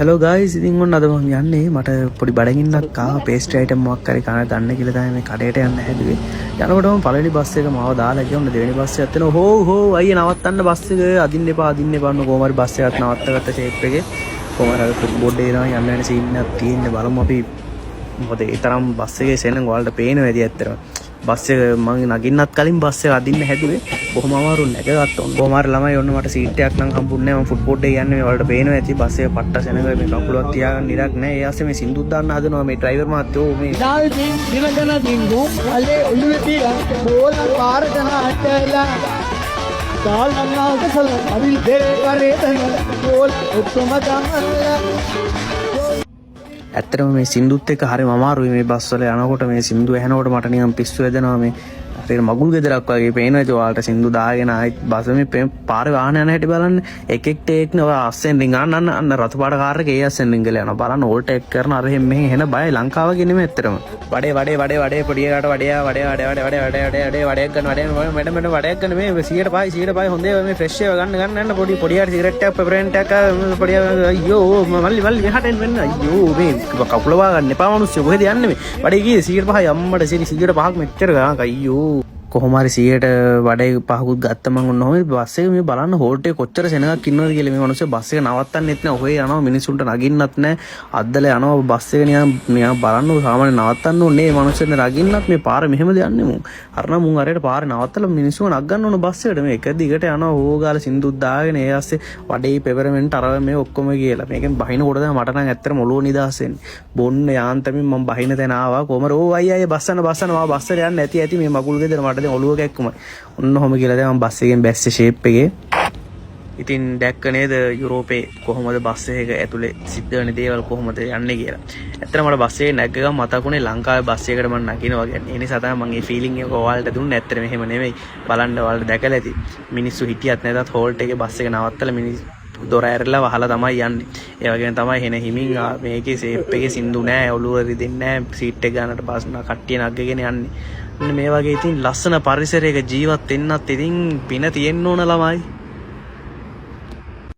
Hello guys, ඉතින් ඔන්න අද මම යන්නේ මට පොඩි බඩගින්නක් ආවා පේස්ට්‍රි අයිටම් මොකක් හරි කන්න ගන්න කියලා තමයි මේ කඩේට යන්න හැදුවේ. යනකොටම පළවෙනි බස් එක මාව දාලා ගියා. ඔන්න දෙවෙනි බස් එකත් එනවා. හෝ අයියේ නවත්තන්න බස් එක අදින්න එපා ඔන්න කොහොම හරි බස් එකත් නවත්තගත්ත ෂේප් එකේ. කොහොම හරි ෆුට්බෝල් එකේ යන්න වෙන සීන් එකක් තියෙන්නේ. බලමු අපි මොකද ඒ තරම් බස් එකේ සෙනඟ ඔයාලට පේනවා ඇති ඇත්තටම. බස් එක මම නගින්නත් කලින් බස් එක අදින්න හැදුවේ. බොහොම අමාරු නැගගත්තා. කොහොම හරි ළමයි ඔන්න මට සීට් එකක් නම් හම්බුන්නේ නැහැ. මම ෆුට්බෝල් එකේ යන්නේ ඔයාලට පේනවා ඇති. බස් එක පට්ට සෙනඟ මේ කකුලක් තියාගන්න ඉඩක් නැහැ. ඒ ආසේ මේ සින්දුත් දාන්න හදනවා මේ ඩ්‍රයිවර් මහත්තයෝ මේ දාල්පින් දිනගන දින්ගෝ අල්ලේ ඔළුවේ තියන් බෝල පාරට හටලා දාල්නන්නාට සල අවිල් දෙරේ කරේ තන බෝල් ඔක්කොම ගමලා ඇත්තටම මේ සින්දුත් එක්ක හරිම අමාරුයි මේ බස් වල යනකොට මේ සින්දු ඇහෙනකොට මට නිකන් පිස්සු වැදෙනවා මේ හරියට මගුල් ගෙදරක් වගේ පේනවා ඒ ඔයාලට සින්දු දාගෙන ආයි බස් මේ පාරේ වාහන යන හැටි බලන්න එක එක ටේක් නේ ඔය අස්සෙන් රින් අන්න රතු පාට කාර් එකේ ඒ අස්සෙන් රින් ගල යනවා බලන්න ඕල් ටේක් කරන අර මෙහෙන් එන බය ලංකාව වගේ නෙමෙයි ඇත්තටම වඩේ පොඩි එකට වඩයක් ගන්න මැඩම් වඩයක් ගන්න මේ 100 පයි හොඳේ මේ ෆ්‍රෙෂ් ඒවා ගන්න පොඩියට සිගරට් එකක් පෙපරෙන්ට් එකක් පොඩි අයියෝ මල්ලි මෙහාට එන්න අයියෝ මේ කකුල වා ගන්න එපා මිනිස්සු කොහෙද යන්නේ මේ වඩේ කී 105 අම්මට 105ක් මෙච්චර ගානක් අයියෝ කොහොම හරි 100ට වඩේ පහකුත් ගත්ත මං ඔන්න ඔහොම බස් එක මේ බලන්න හෝල්ට් එකේ කොච්චර සෙනඟක් ඉන්නවද කියලා මේ මිනිස්සු බස් එක නවත්තන්නෙත් නෑ ඔහේ යනවා මිනිස්සුන්ට නගින්නත් නෑ අද්දලා යනවා බස් එක නිකන් බලන්න සාමාන්‍ය නවත්තන්න ඕනේ මේ මිනිස්සුන්ට නගින්නත් මේ පාර මෙහෙමද යන්නේ මුන් අරන මුන් අරයට පාර නවත්තලා මිනිස්සු නගන්න ඕන බස් එකට මේ එක දිගට යනවා ඕගාලා සින්දුත් දාගෙන ඒ ASCII වඩේ පෙපරමෙන්ට් අර මේ ඔක්කොම කියලා මේකෙන් බහින කොට තමයි මට නම් ඇත්තටම ඔළුව නිදාස් වෙන්නේ බොන්න යාන්තමින් මම බහින තැන ආවා කොහමද අයියා බස්සන මම බස් එකට යන්න ඇති මේ මගුල් ගෙදර මට ඔළුව කැක්කුමයි ඔන්න ඔහොම කියලා දැන් මම බස් එකෙන් බැස්සේ ෂේප් එකේ ඉතින් දැක්ක නේද යුරෝපේ කොහොමද බස් එකක ඇතුලේ සිද්ධ වෙන දේවල් කොහොමද යන්නේ කියලා. ඇත්තටම මට බස් එකේ නැග්ග ගමන් මතකුනේ ලංකාවේ බස් එකකට මම නගිනවා කියන්නේ. ඒ නිසා තමයි මම මේ ෆීලිං එක ඔයාලට දුන්නේ. ඇත්තටම එහෙම නෙමෙයි. බලන්න ඔයාලට දැකලා ඇති. මිනිස්සු හිටියත් නැතත් හෝල්ට් එකේ බස් එක නවත්තලා මිනිස්සු දොර ඇරලා වහලා තමයි යන්නේ. ඒ වගේම තමයි හෙන හිමින් මේකේ ෂේප් එකේ සින්දු නැහැ, ඔළුව රිදෙන්නේ නැහැ, සීට් එක ගන්නට බස් කට්ටිය නග්ගගෙන යන්නේ. මේ වගේ ඉතින් ලස්සන පරිසරයක ජීවත් වෙන්නත් ඉතින් පින තියෙන්න ඕන ළමයි.